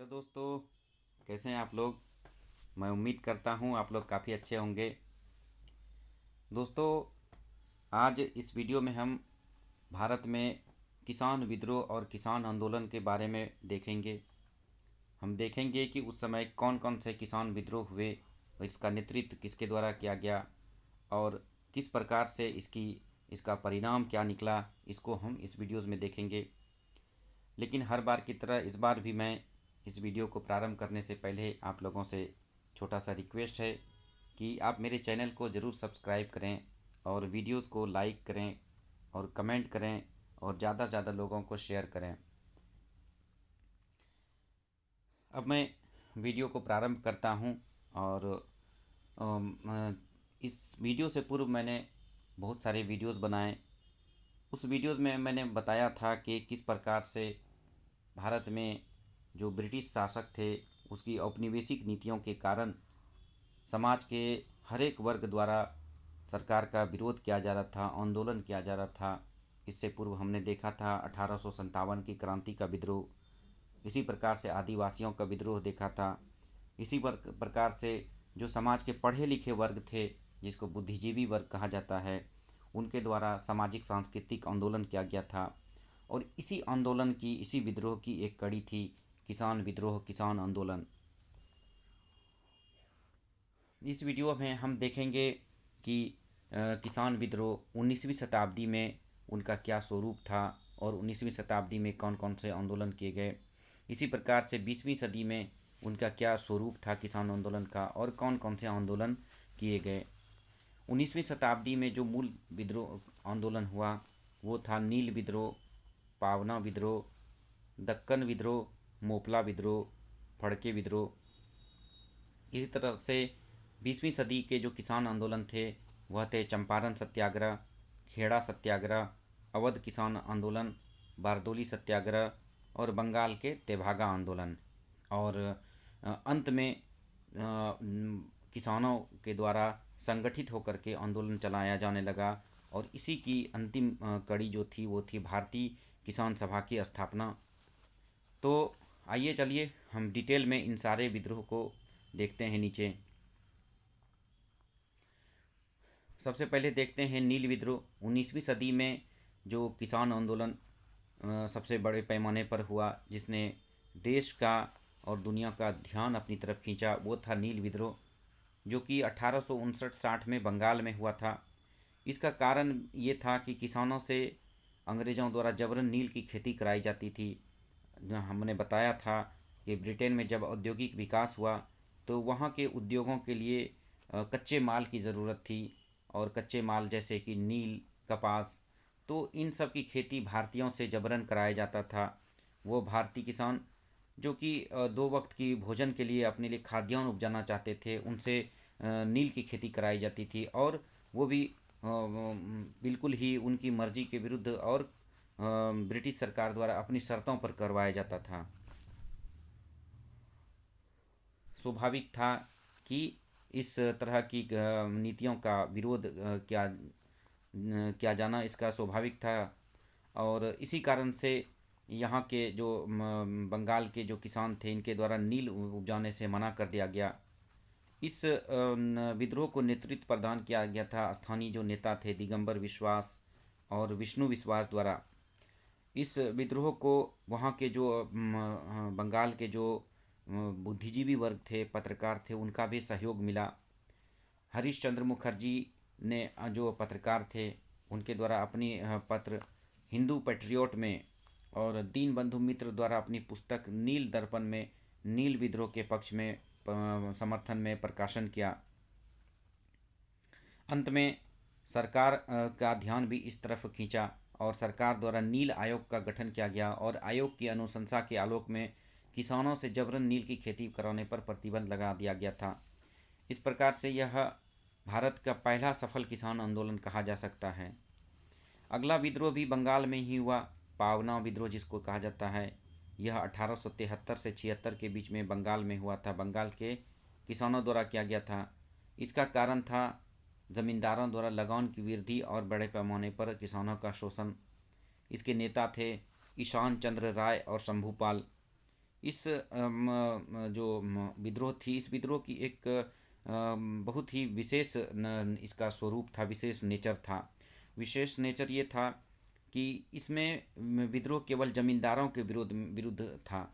Hello दोस्तों, कैसे हैं आप लोग। मैं उम्मीद करता हूँ आप लोग काफ़ी अच्छे होंगे। दोस्तों, आज इस वीडियो में हम भारत में किसान विद्रोह और किसान आंदोलन के बारे में देखेंगे। हम देखेंगे कि उस समय कौन कौन से किसान विद्रोह हुए और इसका नेतृत्व किसके द्वारा किया गया और किस प्रकार से इसका परिणाम क्या निकला, इसको हम इस वीडियोज़ में देखेंगे। लेकिन हर बार की तरह इस बार भी मैं इस वीडियो को प्रारंभ करने से पहले आप लोगों से छोटा सा रिक्वेस्ट है कि आप मेरे चैनल को ज़रूर सब्सक्राइब करें और वीडियोज़ को लाइक करें और कमेंट करें और ज़्यादा से ज़्यादा लोगों को शेयर करें। अब मैं वीडियो को प्रारंभ करता हूं। और इस वीडियो से पूर्व मैंने बहुत सारे वीडियोज़ बनाए। उस वीडियोज़ में मैंने बताया था कि किस प्रकार से भारत में जो ब्रिटिश शासक थे उसकी औपनिवेशिक नीतियों के कारण समाज के हर एक वर्ग द्वारा सरकार का विरोध किया जा रहा था, आंदोलन किया जा रहा था। इससे पूर्व हमने देखा था 1857 की क्रांति का विद्रोह, इसी प्रकार से आदिवासियों का विद्रोह देखा था। इसी प्रकार से जो समाज के पढ़े लिखे वर्ग थे, जिसको बुद्धिजीवी वर्ग कहा जाता है, उनके द्वारा सामाजिक सांस्कृतिक आंदोलन किया गया था। और इसी विद्रोह की एक कड़ी थी किसान विद्रोह, किसान आंदोलन। इस वीडियो में हम देखेंगे कि किसान विद्रोह 19वीं शताब्दी में उनका क्या स्वरूप था और 19वीं शताब्दी में कौन कौन से आंदोलन किए गए। इसी प्रकार से 20वीं सदी में उनका क्या स्वरूप था किसान आंदोलन का और कौन कौन से आंदोलन किए गए। 19वीं शताब्दी में जो मूल विद्रोह आंदोलन हुआ वो था नील विद्रोह, पावना विद्रोह, दक्कन विद्रोह, मोपला विद्रोह, फड़के विद्रोह। इसी तरह से 20वीं सदी के जो किसान आंदोलन थे वह थे चंपारण सत्याग्रह, खेड़ा सत्याग्रह, अवध किसान आंदोलन, बारदोली सत्याग्रह और बंगाल के तेभागा आंदोलन। और अंत में किसानों के द्वारा संगठित होकर के आंदोलन चलाया जाने लगा। और इसी की अंतिम कड़ी जो थी वो थी भारतीय किसान सभा की स्थापना। तो आइए चलिए हम डिटेल में इन सारे विद्रोह को देखते हैं। नीचे सबसे पहले देखते हैं नील विद्रोह। 19वीं सदी में जो किसान आंदोलन सबसे बड़े पैमाने पर हुआ, जिसने देश का और दुनिया का ध्यान अपनी तरफ खींचा, वो था नील विद्रोह, जो कि 1859-60 में बंगाल में हुआ था। इसका कारण ये था कि किसानों से अंग्रेज़ों द्वारा जबरन नील की खेती कराई जाती थी। हमने बताया था कि ब्रिटेन में जब औद्योगिक विकास हुआ तो वहाँ के उद्योगों के लिए कच्चे माल की ज़रूरत थी। और कच्चे माल जैसे कि नील, कपास, तो इन सब की खेती भारतीयों से जबरन कराया जाता था। वो भारतीय किसान जो कि दो वक्त की भोजन के लिए अपने लिए खाद्यान्न उपजाना चाहते थे, उनसे नील की खेती कराई जाती थी। और वो भी बिल्कुल ही उनकी मर्जी के विरुद्ध और ब्रिटिश सरकार द्वारा अपनी शर्तों पर करवाया जाता था। स्वाभाविक था कि इस तरह की नीतियों का विरोध किया जाना इसका स्वाभाविक था। और इसी कारण से यहाँ के जो बंगाल के जो किसान थे, इनके द्वारा नील उपजाने से मना कर दिया गया। इस विद्रोह को नेतृत्व प्रदान किया गया था स्थानीय जो नेता थे दिगंबर विश्वास और विष्णु विश्वास द्वारा। इस विद्रोह को वहाँ के जो बंगाल के जो बुद्धिजीवी वर्ग थे, पत्रकार थे, उनका भी सहयोग मिला। हरीश चंद्र मुखर्जी ने जो पत्रकार थे उनके द्वारा अपनी पत्र हिंदू पैट्रियोट में और दीन बंधु मित्र द्वारा अपनी पुस्तक नील दर्पण में नील विद्रोह के पक्ष में समर्थन में प्रकाशन किया। अंत में सरकार का ध्यान भी इस तरफ खींचा और सरकार द्वारा नील आयोग का गठन किया गया। और आयोग की अनुशंसा के आलोक में किसानों से जबरन नील की खेती कराने पर प्रतिबंध लगा दिया गया था। इस प्रकार से यह भारत का पहला सफल किसान आंदोलन कहा जा सकता है। अगला विद्रोह भी बंगाल में ही हुआ, पावना विद्रोह जिसको कहा जाता है। यह 1873 से 76 के बीच में बंगाल में हुआ था, बंगाल के किसानों द्वारा किया गया था। इसका कारण था ज़मींदारों द्वारा लगान की वृद्धि और बड़े पैमाने पर किसानों का शोषण। इसके नेता थे ईशान चंद्र राय और शंभूपाल। इस जो विद्रोह थी, इस विद्रोह की एक बहुत ही विशेष इसका स्वरूप था, विशेष नेचर था। विशेष नेचर ये था कि इसमें विद्रोह केवल जमींदारों के विरोध विरुद्ध था,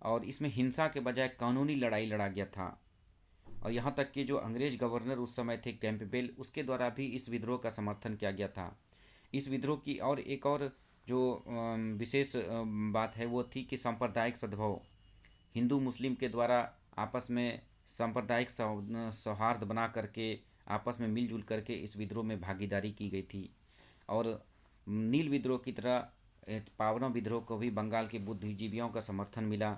और इसमें हिंसा के बजाय कानूनी लड़ाई लड़ा गया था। और यहाँ तक कि जो अंग्रेज गवर्नर उस समय थे कैंपबेल, उसके द्वारा भी इस विद्रोह का समर्थन किया गया था। इस विद्रोह की और एक और जो विशेष बात है वो थी कि सांप्रदायिक सद्भाव, हिंदू मुस्लिम के द्वारा आपस में सांप्रदायिक सौहार्द बना करके आपस में मिलजुल करके इस विद्रोह में भागीदारी की गई थी। और नील विद्रोह की तरह पावना विद्रोह को भी बंगाल के बुद्धिजीवियों का समर्थन मिला,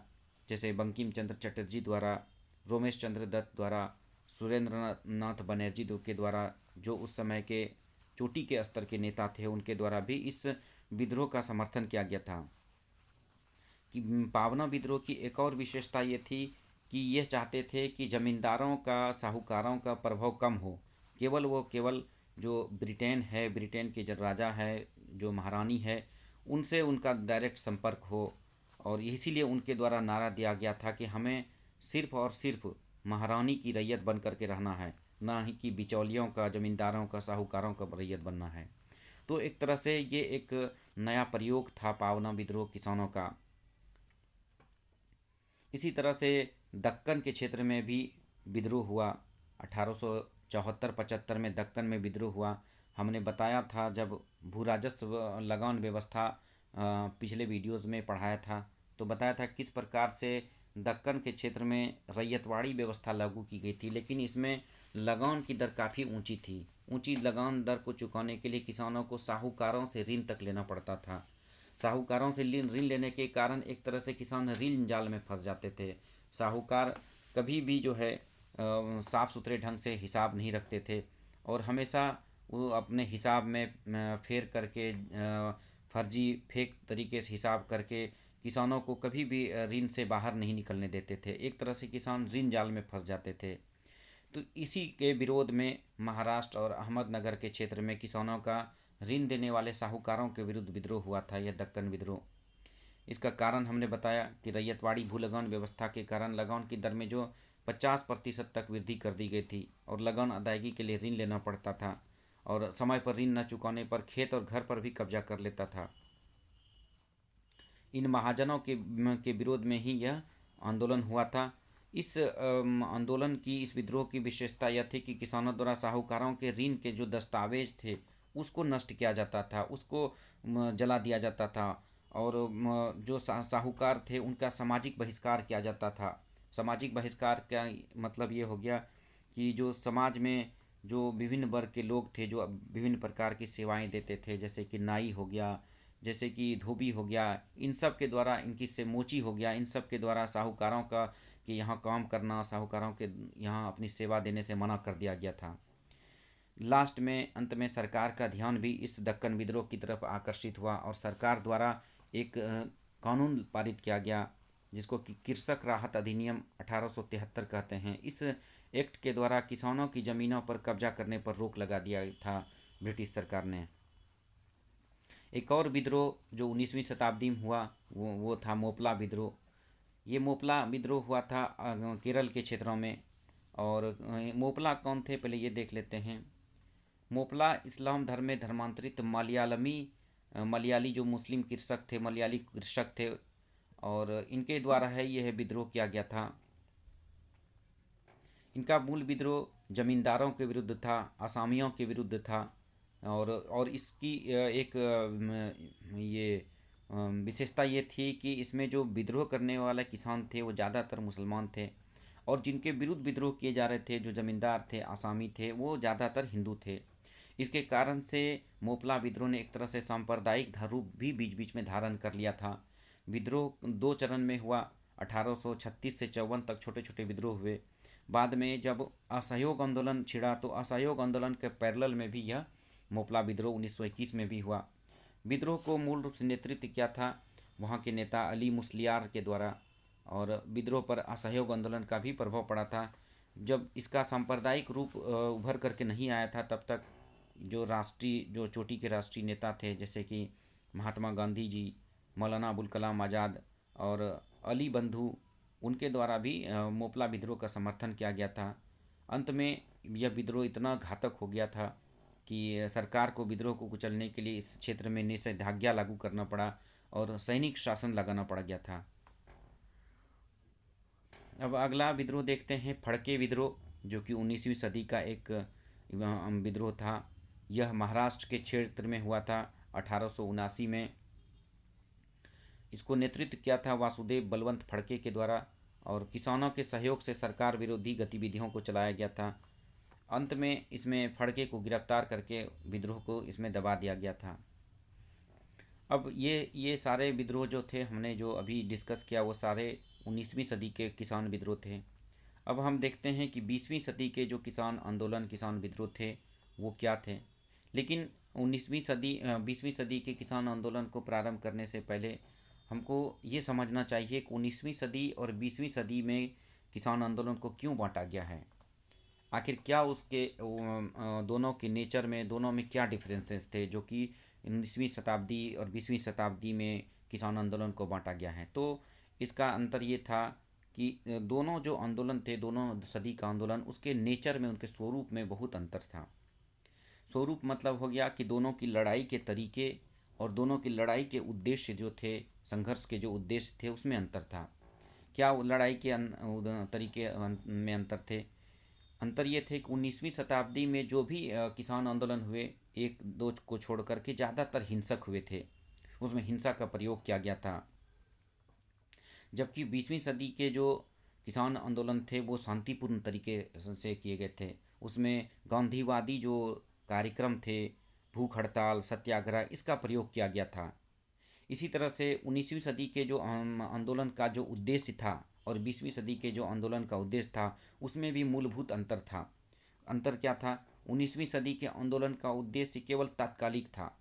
जैसे बंकिम चंद्र चटर्जी द्वारा, रोमेश चंद्र दत्त द्वारा, सुरेंद्र नाथ बनर्जी के द्वारा, जो उस समय के चोटी के स्तर के नेता थे, उनके द्वारा भी इस विद्रोह का समर्थन किया गया था। कि पावना विद्रोह की एक और विशेषता ये थी कि यह चाहते थे कि जमींदारों का, साहूकारों का प्रभाव कम हो, केवल जो ब्रिटेन है, ब्रिटेन के जो राजा है, जो महारानी है, उनसे उनका डायरेक्ट संपर्क हो। और इसीलिए उनके द्वारा नारा दिया गया था कि हमें सिर्फ और सिर्फ महारानी की रैयत बन करके रहना है, ना ही कि बिचौलियों का, जमींदारों का, साहूकारों का रैयत बनना है। तो एक तरह से ये एक नया प्रयोग था पावना विद्रोह किसानों का। इसी तरह से दक्कन के क्षेत्र में भी विद्रोह हुआ। 1874-75 में दक्कन में विद्रोह हुआ। हमने बताया था जब भू राजस्व लगान व्यवस्था पिछले वीडियोस में पढ़ाया था, तो बताया था किस प्रकार से दक्कन के क्षेत्र में रैयतवाड़ी व्यवस्था लागू की गई थी, लेकिन इसमें लगान की दर काफ़ी ऊंची थी। ऊंची लगान दर को चुकाने के लिए किसानों को साहूकारों से ऋण तक लेना पड़ता था। साहूकारों से ऋण लेने के कारण एक तरह से किसान ऋण जाल में फंस जाते थे। साहूकार कभी भी जो है साफ़ सुथरे ढंग से हिसाब नहीं रखते थे, और हमेशा वो अपने हिसाब में फेर करके फर्जी फेक तरीके से हिसाब करके किसानों को कभी भी ऋण से बाहर नहीं निकलने देते थे। एक तरह से किसान ऋण जाल में फंस जाते थे। तो इसी के विरोध में महाराष्ट्र और अहमदनगर के क्षेत्र में किसानों का ऋण देने वाले साहूकारों के विरुद्ध विद्रोह हुआ था, यह दक्कन विद्रोह। इसका कारण हमने बताया कि रैयतवाड़ी भू लगान व्यवस्था के कारण लगान की दर में जो 50% तक वृद्धि कर दी गई थी, और लगान अदायगी के लिए ऋण लेना पड़ता था, और समय पर ऋण न चुकाने पर खेत और घर पर भी कब्जा कर लेता था। इन महाजनों के विरोध में ही यह आंदोलन हुआ था। इस आंदोलन की, इस विद्रोह की विशेषता यह थी कि किसानों द्वारा साहूकारों के ऋण के जो दस्तावेज थे उसको नष्ट किया जाता था, उसको जला दिया जाता था, और जो साहूकार थे उनका सामाजिक बहिष्कार किया जाता था। सामाजिक बहिष्कार का मतलब ये हो गया कि जो समाज में जो विभिन्न वर्ग के लोग थे, जो विभिन्न प्रकार की सेवाएं देते थे, जैसे कि नाई हो गया, जैसे कि धोबी हो गया, इन सब के द्वारा, इनकी से मोची हो गया, इन सब के द्वारा साहूकारों का कि यहाँ काम करना, साहूकारों के यहाँ अपनी सेवा देने से मना कर दिया गया था। लास्ट में, अंत में सरकार का ध्यान भी इस दक्कन विद्रोह की तरफ आकर्षित हुआ, और सरकार द्वारा एक कानून पारित किया गया जिसको कि कृषक राहत अधिनियम 1873 कहते हैं। इस एक्ट के द्वारा किसानों की ज़मीनों पर कब्जा करने पर रोक लगा दिया था ब्रिटिश सरकार ने। एक और विद्रोह जो 19वीं शताब्दी में हुआ वो था मोपला विद्रोह। ये मोपला विद्रोह हुआ था केरल के क्षेत्रों में। और मोपला कौन थे, पहले ये देख लेते हैं। मोपला इस्लाम धर्म में धर्मांतरित मलयाली जो मुस्लिम कृषक थे, मलयाली कृषक थे, और इनके द्वारा है यह विद्रोह किया गया था। इनका मूल विद्रोह जमींदारों के विरुद्ध था, असामियों के विरुद्ध था। और इसकी एक ये विशेषता ये थी कि इसमें जो विद्रोह करने वाले किसान थे वो ज़्यादातर मुसलमान थे, और जिनके विरुद्ध विद्रोह किए जा रहे थे, जो जमींदार थे, आसामी थे, वो ज़्यादातर हिंदू थे। इसके कारण से मोपला विद्रोह ने एक तरह से सांप्रदायिक रूप भी बीच बीच में धारण कर लिया था। विद्रोह 2 चरण में हुआ। 1836 से 54 तक छोटे छोटे विद्रोह हुए। बाद में जब असहयोग आंदोलन छिड़ा, तो असहयोग आंदोलन के पैरेलल में भी यह मोपला विद्रोह 1921 में भी हुआ। विद्रोह को मूल रूप से नेतृत्व किया था वहाँ के नेता अली मुस्लियार के द्वारा, और विद्रोह पर असहयोग आंदोलन का भी प्रभाव पड़ा था। जब इसका सांप्रदायिक रूप उभर करके नहीं आया था, तब तक जो चोटी के राष्ट्रीय नेता थे, जैसे कि महात्मा गांधी जी, मौलाना अबुल कलाम आज़ाद और अली बंधु, उनके द्वारा भी मोपला विद्रोह का समर्थन किया गया था। अंत में यह विद्रोह इतना घातक हो गया था कि सरकार को विद्रोह को कुचलने के लिए इस क्षेत्र में निषेधाज्ञा लागू करना पड़ा और सैनिक शासन लगाना पड़ गया था। अब अगला विद्रोह देखते हैं, फड़के विद्रोह, जो कि 19वीं सदी का एक विद्रोह था। यह महाराष्ट्र के क्षेत्र में हुआ था 1879 में। इसको नेतृत्व किया था वासुदेव बलवंत फड़के के द्वारा और किसानों के सहयोग से सरकार विरोधी गतिविधियों को चलाया गया था। अंत में इसमें फड़के को गिरफ्तार करके विद्रोह को इसमें दबा दिया गया था। अब ये सारे विद्रोह जो थे, हमने जो अभी डिस्कस किया, वो सारे 19वीं सदी के किसान विद्रोह थे। अब हम देखते हैं कि 20वीं सदी के जो किसान आंदोलन, किसान विद्रोह थे, वो क्या थे। लेकिन 20वीं सदी के किसान आंदोलन को प्रारंभ करने से पहले हमको ये समझना चाहिए कि 19वीं सदी और 20वीं सदी में किसान आंदोलन को क्यों बांटा गया है। आखिर क्या उसके दोनों के नेचर में, दोनों में क्या डिफरेंसेस थे जो कि 19वीं शताब्दी और 20वीं शताब्दी में किसान आंदोलन को बांटा गया है। तो इसका अंतर ये था कि दोनों जो आंदोलन थे, दोनों सदी का आंदोलन, उसके नेचर में, उनके स्वरूप में बहुत अंतर था। स्वरूप मतलब हो गया कि दोनों की लड़ाई के तरीके और दोनों की लड़ाई के उद्देश्य जो थे, संघर्ष के जो उद्देश्य थे, उसमें अंतर था। क्या लड़ाई के तरीके में अंतर थे? अंतर ये थे कि 19वीं शताब्दी में जो भी किसान आंदोलन हुए, एक दो को छोड़ कर के ज़्यादातर हिंसक हुए थे, उसमें हिंसा का प्रयोग किया गया था। जबकि 20वीं सदी के जो किसान आंदोलन थे वो शांतिपूर्ण तरीके से किए गए थे। उसमें गांधीवादी जो कार्यक्रम थे, भूख हड़ताल, सत्याग्रह, इसका प्रयोग किया गया था। इसी तरह से 19वीं सदी के जो आंदोलन का जो उद्देश्य था और 20वीं सदी के जो आंदोलन का उद्देश्य था, उसमें भी मूलभूत अंतर था। अंतर क्या था? 19वीं सदी के आंदोलन का उद्देश्य केवल तात्कालिक था,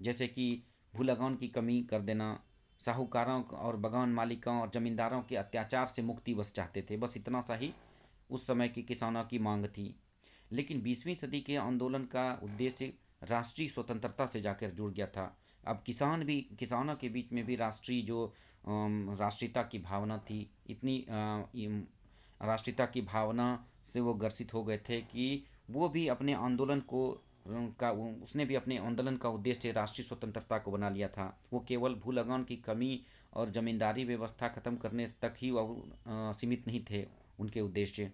जैसे कि भू लगान की कमी कर देना, साहूकारों और बागान मालिकों और जमींदारों के अत्याचार से मुक्ति बस चाहते थे। बस इतना सा ही उस समय के किसानों की मांग थी। लेकिन 20वीं सदी के आंदोलन का उद्देश्य राष्ट्रीय स्वतंत्रता से जाकर जुड़ गया था। अब किसानों के बीच में भी राष्ट्रीय जो राष्ट्रीयता की भावना थी, इतनी राष्ट्रीयता की भावना से वो ग्रसित हो गए थे कि वो भी अपने आंदोलन को उसने भी अपने आंदोलन का उद्देश्य राष्ट्रीय स्वतंत्रता को बना लिया था। वो केवल भू लगान की कमी और जमींदारी व्यवस्था खत्म करने तक ही वो सीमित नहीं थे उनके उद्देश्य।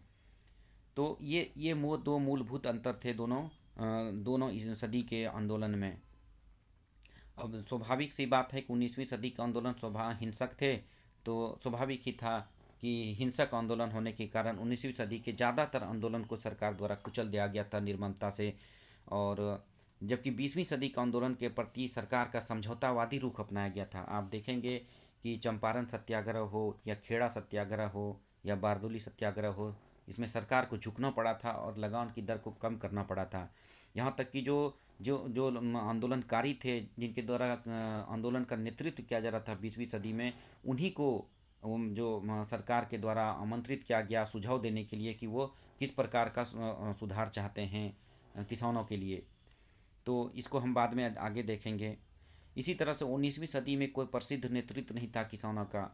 तो ये दो मूलभूत अंतर थे दोनों इस सदी के आंदोलन में। अब स्वाभाविक सी बात है कि 19वीं सदी के आंदोलन हिंसक थे, तो स्वाभाविक ही था कि हिंसक आंदोलन होने के कारण 19वीं सदी के ज़्यादातर आंदोलन को सरकार द्वारा कुचल दिया गया था निर्ममता से। और जबकि 20वीं सदी के आंदोलन के प्रति सरकार का समझौतावादी रुख अपनाया गया था। आप देखेंगे कि चंपारण सत्याग्रह हो या खेड़ा सत्याग्रह हो या बारदोली सत्याग्रह हो, इसमें सरकार को झुकना पड़ा था और लगान की दर को कम करना पड़ा था। यहाँ तक कि जो जो जो आंदोलनकारी थे, जिनके द्वारा आंदोलन का नेतृत्व किया जा रहा था 20वीं सदी में, उन्हीं को सरकार के द्वारा आमंत्रित किया गया सुझाव देने के लिए कि वो किस प्रकार का सुधार चाहते हैं किसानों के लिए। तो इसको हम बाद में आगे देखेंगे। इसी तरह से 19वीं सदी में कोई प्रसिद्ध नेतृत्व नहीं था किसानों का,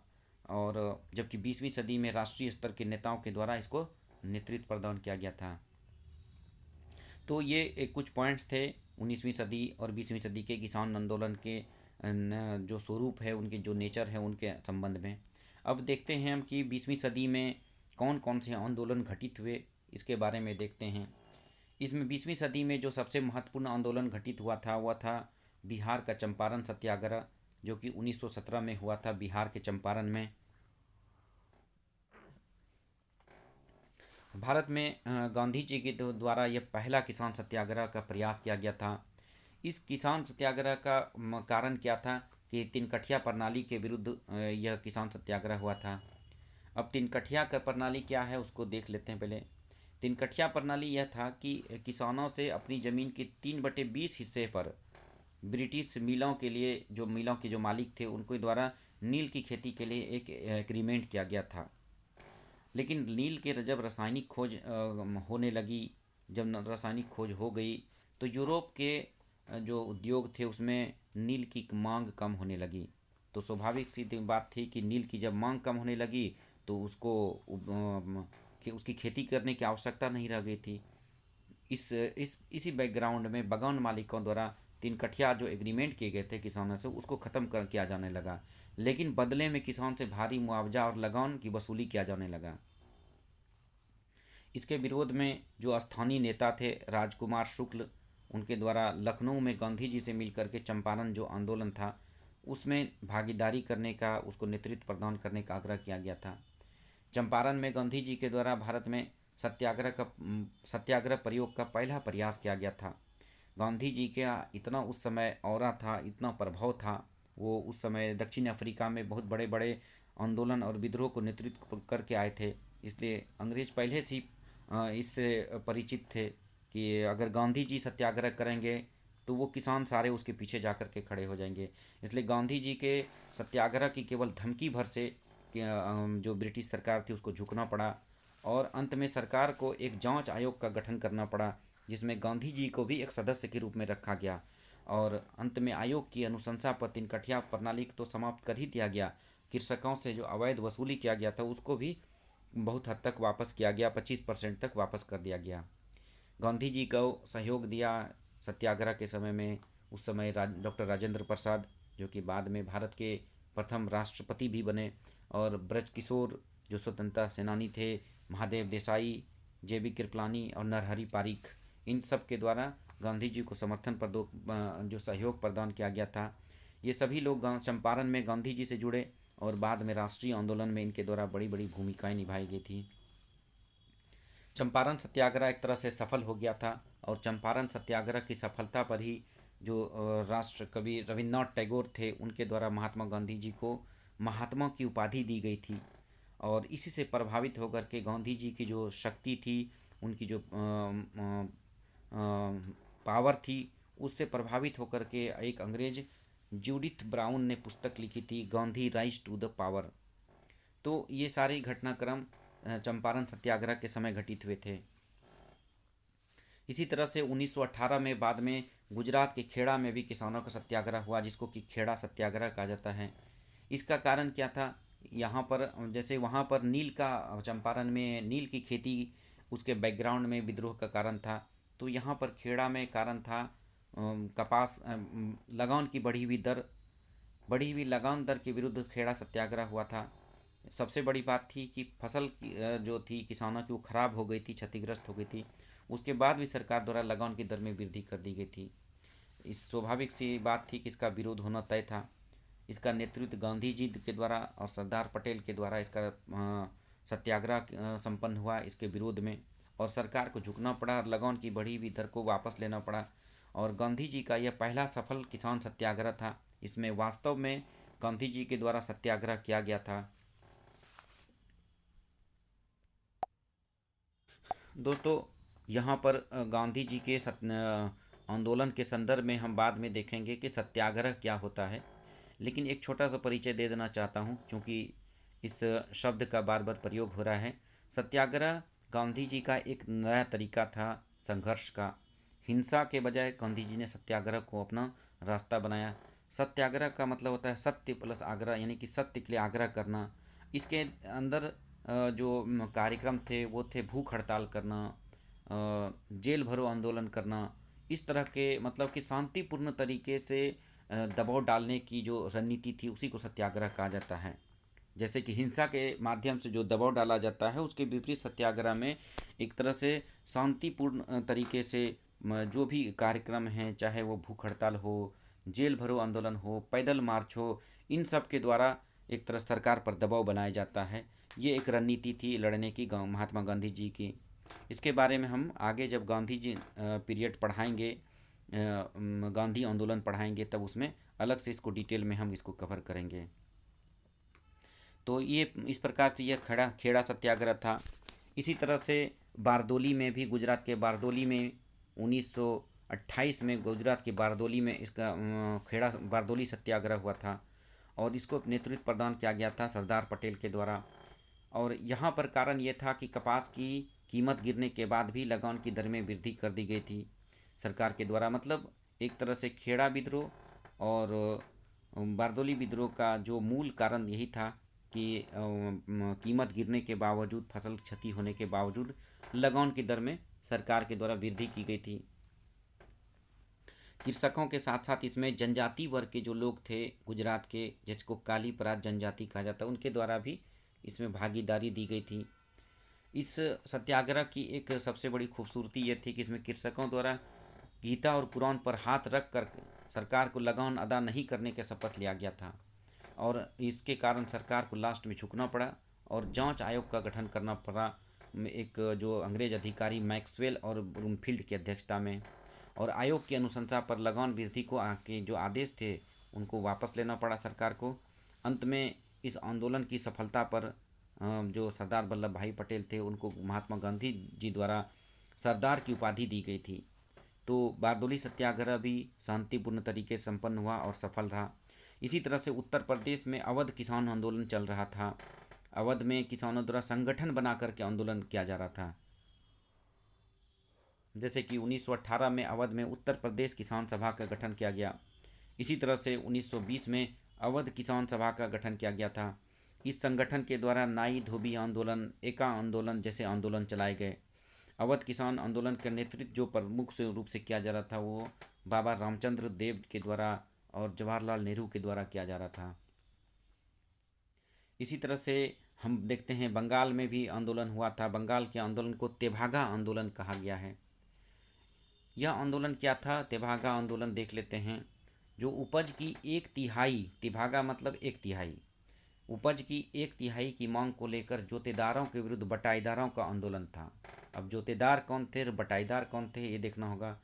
और जबकि 20वीं सदी में राष्ट्रीय स्तर के नेताओं के द्वारा इसको नेतृत्व प्रदान किया गया था। तो ये कुछ पॉइंट्स थे 19वीं सदी और 20वीं सदी के किसान आंदोलन के जो स्वरूप है, उनके जो नेचर है, उनके संबंध में। अब देखते हैं हम कि 20वीं सदी में कौन कौन से आंदोलन घटित हुए, इसके बारे में देखते हैं। इसमें 20वीं सदी में जो सबसे महत्वपूर्ण आंदोलन घटित हुआ था वह था बिहार का चंपारण सत्याग्रह, जो कि 1917 में हुआ था बिहार के चंपारण में। भारत में गांधी जी के द्वारा यह पहला किसान सत्याग्रह का प्रयास किया गया था। इस किसान सत्याग्रह का कारण क्या था कि तिनकठिया प्रणाली के विरुद्ध यह किसान सत्याग्रह हुआ था। अब तिनकठिया का प्रणाली क्या है उसको देख लेते हैं पहले। तिनकठिया प्रणाली यह था कि किसानों से अपनी ज़मीन के 3/20 हिस्से पर ब्रिटिश मिलों के लिए, जो मिलों के जो मालिक थे, उनके द्वारा नील की खेती के लिए एक एग्रीमेंट किया गया था। लेकिन नील के जब रासायनिक खोज होने लगी, जब रासायनिक खोज हो गई, तो यूरोप के जो उद्योग थे उसमें नील की मांग कम होने लगी। तो स्वाभाविक सी बात थी कि नील की जब मांग कम होने लगी तो उसको कि उसकी खेती करने की आवश्यकता नहीं रह गई थी। इसी बैकग्राउंड में बगान मालिकों द्वारा 3 कठिया जो एग्रीमेंट किए गए थे किसानों से उसको ख़त्म कर किया जाने लगा, लेकिन बदले में किसान से भारी मुआवजा और लगान की वसूली किया जाने लगा। इसके विरोध में जो स्थानीय नेता थे राजकुमार शुक्ल, उनके द्वारा लखनऊ में गांधी जी से मिलकर के चंपारण जो आंदोलन था उसमें भागीदारी करने का, उसको नेतृत्व प्रदान करने का आग्रह किया गया था। चंपारण में गांधी जी के द्वारा भारत में सत्याग्रह प्रयोग का पहला प्रयास किया गया था। गांधी जी का इतना उस समय ऑरा था, इतना प्रभाव था, वो उस समय दक्षिण अफ्रीका में बहुत बड़े बड़े आंदोलन और विद्रोह को नेतृत्व करके आए थे। इसलिए अंग्रेज पहले से इससे परिचित थे कि अगर गांधी जी सत्याग्रह करेंगे तो वो किसान सारे उसके पीछे जा कर के खड़े हो जाएंगे। इसलिए गांधी जी के सत्याग्रह की केवल धमकी भर से जो ब्रिटिश सरकार थी उसको झुकना पड़ा, और अंत में सरकार को एक जांच आयोग का गठन करना पड़ा जिसमें गांधी जी को भी एक सदस्य के रूप में रखा गया। और अंत में आयोग की अनुशंसा पर 3 कठिया प्रणाली को तो समाप्त कर ही दिया गया, कृषकों से जो अवैध वसूली किया गया था उसको भी बहुत हद तक वापस किया गया, 25% तक वापस कर दिया गया। गांधी जी को सहयोग दिया सत्याग्रह के समय में उस समय डॉक्टर राजेंद्र प्रसाद, जो कि बाद में भारत के प्रथम राष्ट्रपति भी बने, और ब्रजकिशोर जो स्वतंत्रता सेनानी थे, महादेव देसाई, जेबी कृपलानी और नरहरि पारिक, इन सब के द्वारा गांधी जी को जो सहयोग प्रदान किया गया था। ये सभी लोग चंपारण में गांधी जी से जुड़े और बाद में राष्ट्रीय आंदोलन में इनके द्वारा बड़ी बड़ी भूमिकाएं निभाई गई थी। चंपारण सत्याग्रह एक तरह से सफल हो गया था, और चंपारण सत्याग्रह की सफलता पर ही जो राष्ट्र कवि रविन्द्रनाथ टैगोर थे उनके द्वारा महात्मा गांधी जी को महात्मा की उपाधि दी गई थी। और इसी से प्रभावित होकर के गांधी जी की जो शक्ति थी, उनकी जो पावर थी, उससे प्रभावित होकर के एक अंग्रेज जूडिथ ब्राउन ने पुस्तक लिखी थी, Gandhi rise to the power. तो ये सारी घटनाक्रम चंपारण सत्याग्रह के समय घटित हुए थे। इसी तरह से 1918 में बाद में गुजरात के खेड़ा में भी किसानों का सत्याग्रह हुआ, जिसको कि खेड़ा सत्याग्रह कहा जाता है। इसका कारण क्या था? यहाँ पर जैसे वहाँ पर नील का, चंपारण में नील की खेती उसके बैकग्राउंड में विद्रोह का कारण था, तो यहाँ पर खेड़ा में कारण था कपास लगान की बढ़ी हुई लगान दर के विरुद्ध खेड़ा सत्याग्रह हुआ था। सबसे बड़ी बात थी कि फसल जो थी किसानों की वो खराब हो गई थी, क्षतिग्रस्त हो गई थी। उसके बाद भी सरकार द्वारा लगान की दर में वृद्धि कर दी गई थी। इस स्वाभाविक सी बात थी कि इसका विरोध होना तय था। इसका नेतृत्व गांधी जी के द्वारा और सरदार पटेल के द्वारा इसका सत्याग्रह संपन्न हुआ इसके विरोध में, और सरकार को झुकना पड़ा और लगान की बढ़ी हुई दर को वापस लेना पड़ा। और गांधी जी का यह पहला सफल किसान सत्याग्रह था। इसमें वास्तव में गांधी जी के द्वारा सत्याग्रह किया गया था। दोस्तों, यहाँ पर गांधी जी के आंदोलन के संदर्भ में हम बाद में देखेंगे कि सत्याग्रह क्या होता है, लेकिन एक छोटा सा परिचय दे देना चाहता हूँ क्योंकि इस शब्द का बार बार प्रयोग हो रहा है। सत्याग्रह गांधी जी का एक नया तरीका था संघर्ष का। हिंसा के बजाय गांधी जी ने सत्याग्रह को अपना रास्ता बनाया। सत्याग्रह का मतलब होता है सत्य प्लस आग्रह, यानी कि सत्य के लिए आग्रह करना। इसके अंदर जो कार्यक्रम थे वो थे भूख हड़ताल करना, जेल भरो आंदोलन करना, इस तरह के मतलब कि शांतिपूर्ण तरीके से दबाव डालने की जो रणनीति थी उसी को सत्याग्रह कहा जाता है। जैसे कि हिंसा के माध्यम से जो दबाव डाला जाता है उसके विपरीत सत्याग्रह में एक तरह से शांतिपूर्ण तरीके से जो भी कार्यक्रम हैं, चाहे वो भूख हड़ताल हो, जेल भरो आंदोलन हो, पैदल मार्च हो, इन सब के द्वारा एक तरह सरकार पर दबाव बनाया जाता है। ये एक रणनीति थी लड़ने की महात्मा गांधी जी की। इसके बारे में हम आगे जब गांधी जी पीरियड पढ़ाएंगे, गांधी आंदोलन पढ़ाएंगे, तब उसमें अलग से इसको डिटेल में हम इसको कवर करेंगे। तो ये इस प्रकार से यह खेड़ा सत्याग्रह था। इसी तरह से बारदोली में भी, गुजरात के बारदोली में 1928 में गुजरात के बारदोली में इसका खेड़ा बारदोली सत्याग्रह हुआ था, और इसको नेतृत्व प्रदान किया गया था सरदार पटेल के द्वारा। और यहाँ पर कारण ये था कि कपास की कीमत गिरने के बाद भी लगान की दर में वृद्धि कर दी गई थी सरकार के द्वारा। मतलब एक तरह से खेड़ा विद्रोह और बारदोली विद्रोह का जो मूल कारण यही था कि कीमत गिरने के बावजूद, फसल क्षति होने के बावजूद लगान की दर में सरकार के द्वारा वृद्धि की गई थी। कृषकों के साथ साथ इसमें जनजाति वर्ग के जो लोग थे गुजरात के, जिसको काली पराग जनजाति कहा जाता है, उनके द्वारा भी इसमें भागीदारी दी गई थी। इस सत्याग्रह की एक सबसे बड़ी खूबसूरती ये थी कि इसमें कृषकों द्वारा गीता और कुरान पर हाथ रख कर सरकार को लगान अदा नहीं करने का शपथ लिया गया था, और इसके कारण सरकार को लास्ट में झुकना पड़ा और जांच आयोग का गठन करना पड़ा, एक जो अंग्रेज अधिकारी मैक्सवेल और ब्रूमफील्ड की अध्यक्षता में। और आयोग की अनुशंसा पर लगान वृद्धि को के जो आदेश थे उनको वापस लेना पड़ा सरकार को। अंत में इस आंदोलन की सफलता पर जो सरदार वल्लभ भाई पटेल थे उनको महात्मा गांधी जी द्वारा सरदार की उपाधि दी गई थी। तो बारदोली सत्याग्रह भी शांतिपूर्ण तरीके से संपन्न हुआ और सफल रहा। इसी तरह से उत्तर प्रदेश में अवध किसान आंदोलन चल रहा था। अवध में किसानों द्वारा संगठन बना करके आंदोलन किया जा रहा था। जैसे कि 1918 में अवध में उत्तर प्रदेश किसान सभा का गठन किया गया। इसी तरह से 1920 में अवध किसान सभा का गठन किया गया था। इस संगठन के द्वारा नाई धोबी आंदोलन, एका आंदोलन जैसे आंदोलन चलाए गए। अवध किसान आंदोलन का नेतृत्व जो प्रमुख से रूप से किया जा रहा था वो बाबा रामचंद्र देव के द्वारा और जवाहरलाल नेहरू के द्वारा किया जा रहा था। इसी तरह से हम देखते हैं बंगाल में भी आंदोलन हुआ था। बंगाल के आंदोलन को तेभागा आंदोलन कहा गया है। यह आंदोलन क्या था? तेभागा आंदोलन देख लेते हैं। जो उपज की एक तिहाई, तेभागा मतलब एक तिहाई, उपज की एक तिहाई की मांग को लेकर जोतेदारों के विरुद्ध बटाईदारों का आंदोलन था। अब जोतेदार कौन थे और बटाईदार कौन थे ये देखना होगा।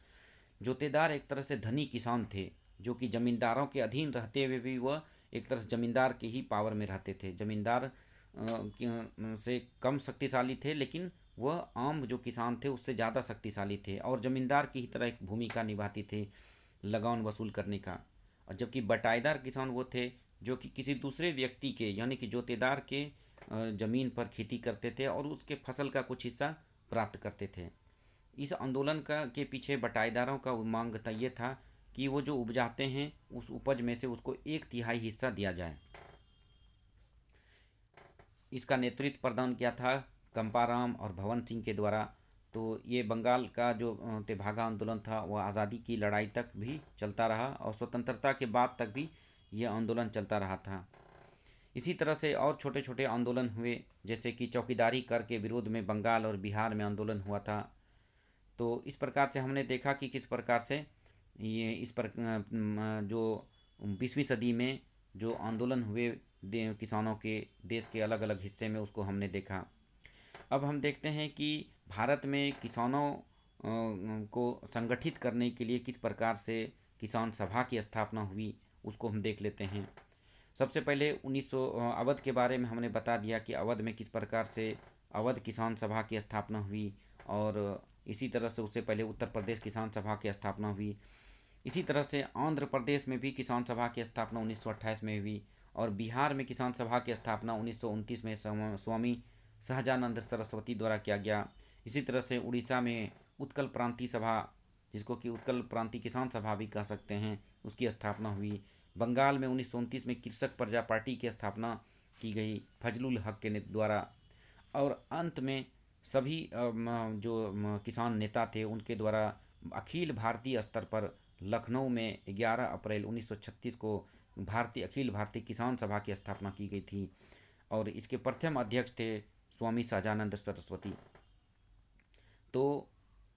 जोतेदार एक तरह से धनी किसान थे जो कि जमींदारों के अधीन रहते हुए भी वह एक तरह से जमींदार के ही पावर में रहते थे। जमींदार से कम शक्तिशाली थे, लेकिन वह आम जो किसान थे उससे ज़्यादा शक्तिशाली थे और जमींदार की ही तरह एक भूमिका निभाती थे लगान वसूल करने का। और जबकि बटाईदार किसान वो थे जो कि किसी दूसरे व्यक्ति के यानी कि जोतेदार के ज़मीन पर खेती करते थे और उसके फसल का कुछ हिस्सा प्राप्त करते थे। इस आंदोलन का के पीछे बटाईदारों का मांग था ये था कि वो जो उपजाते हैं उस उपज में से उसको एक तिहाई हिस्सा दिया जाए। इसका नेतृत्व प्रदान किया था कंपाराम और भवन सिंह के द्वारा। तो ये बंगाल का जो तेभागा आंदोलन था वह आज़ादी की लड़ाई तक भी चलता रहा और स्वतंत्रता के बाद तक भी यह आंदोलन चलता रहा था। इसी तरह से और छोटे छोटे आंदोलन हुए, जैसे कि चौकीदारी कर के विरोध में बंगाल और बिहार में आंदोलन हुआ था। तो इस प्रकार से हमने देखा कि किस प्रकार से ये इस पर जो 20वीं सदी में जो आंदोलन हुए किसानों के देश के अलग अलग हिस्से में, उसको हमने देखा। अब हम देखते हैं कि भारत में किसानों को संगठित करने के लिए किस प्रकार से किसान सभा की स्थापना हुई, उसको हम देख लेते हैं। सबसे पहले 1900 अवध के बारे में हमने बता दिया कि अवध में किस प्रकार से अवध किसान सभा की स्थापना हुई, और इसी तरह से उससे पहले उत्तर प्रदेश किसान सभा की स्थापना हुई। इसी तरह से आंध्र प्रदेश में भी किसान सभा की स्थापना 1928 में हुई, और बिहार में किसान सभा की स्थापना 1929 में स्वामी सहजानंद सरस्वती द्वारा किया गया। इसी तरह से उड़ीसा में उत्कल प्रांतीय सभा, जिसको कि उत्कल प्रांतीय किसान सभा भी कह सकते हैं, उसकी स्थापना हुई। बंगाल में 1929 में कृषक प्रजा पार्टी की स्थापना की गई फजलुल हक के द्वारा। और अंत में सभी जो किसान नेता थे उनके द्वारा अखिल भारतीय स्तर पर लखनऊ में 11 अप्रैल 1936 को अखिल भारतीय किसान सभा की स्थापना की गई थी, और इसके प्रथम अध्यक्ष थे स्वामी सहजानंद सरस्वती। तो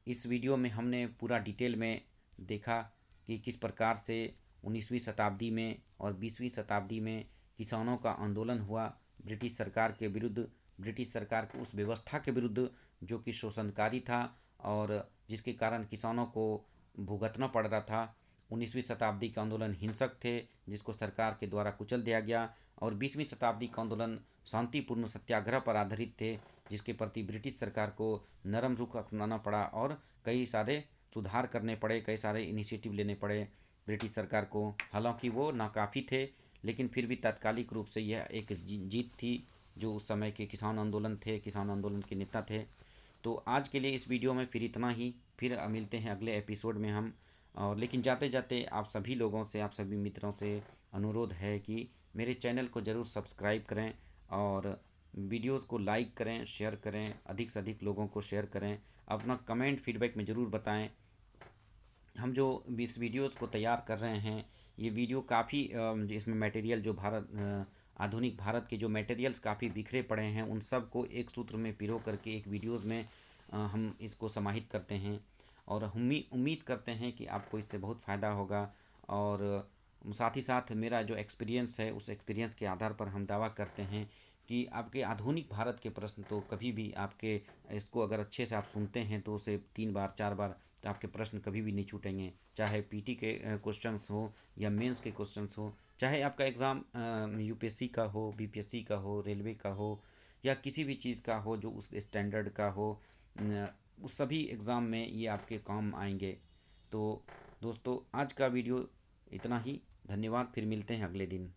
इस वीडियो में हमने पूरा डिटेल में देखा कि किस प्रकार से 19वीं शताब्दी में और 20वीं शताब्दी में किसानों का आंदोलन हुआ ब्रिटिश सरकार के विरुद्ध, ब्रिटिश सरकार की उस व्यवस्था के विरुद्ध जो कि शोषणकारी था और जिसके कारण किसानों को भुगतना पड़ रहा था। 19वीं शताब्दी के आंदोलन हिंसक थे जिसको सरकार के द्वारा कुचल दिया गया, और 20वीं शताब्दी का आंदोलन शांतिपूर्ण सत्याग्रह पर आधारित थे जिसके प्रति ब्रिटिश सरकार को नरम रुख अपनाना पड़ा और कई सारे सुधार करने पड़े, कई सारे इनिशिएटिव लेने पड़े ब्रिटिश सरकार को। हालांकि वो नाकाफ़ी थे, लेकिन फिर भी तात्कालिक रूप से यह एक जीत थी जो उस समय के किसान आंदोलन थे, किसान आंदोलन के नेता थे। तो आज के लिए इस वीडियो में फिर इतना ही। फिर मिलते हैं अगले एपिसोड में हम। और लेकिन जाते जाते आप सभी लोगों से, आप सभी मित्रों से अनुरोध है कि मेरे चैनल को ज़रूर सब्सक्राइब करें और वीडियोस को लाइक करें, शेयर करें, अधिक से अधिक लोगों को शेयर करें। अपना कमेंट फीडबैक में ज़रूर बताएं। हम जो इस वीडियोस को तैयार कर रहे हैं, ये वीडियो काफ़ी इसमें मटेरियल जो आधुनिक भारत के जो मटेरियल्स काफ़ी बिखरे पड़े हैं, उन सब को एक सूत्र में पिरो करके एक वीडियोस में हम इसको समाहित करते हैं। और हम उम्मीद करते हैं कि आपको इससे बहुत फ़ायदा होगा। और साथ ही साथ मेरा जो एक्सपीरियंस है, उस एक्सपीरियंस के आधार पर हम दावा करते हैं कि आपके आधुनिक भारत के प्रश्न तो कभी भी आपके, इसको अगर अच्छे से आप सुनते हैं तो उसे 3 बार 4 बार, तो आपके प्रश्न कभी भी नहीं छूटेंगे। चाहे पीटी के क्वेश्चंस हो या मेंस के क्वेश्चंस हो, चाहे आपका एग्ज़ाम यूपीएससी का हो, बीपीएससी का हो, रेलवे का हो, या किसी भी चीज़ का हो जो उस स्टैंडर्ड का हो, उस सभी एग्ज़ाम में ये आपके काम आएंगे। तो दोस्तों, आज का वीडियो इतना ही। धन्यवाद। फिर मिलते हैं अगले दिन।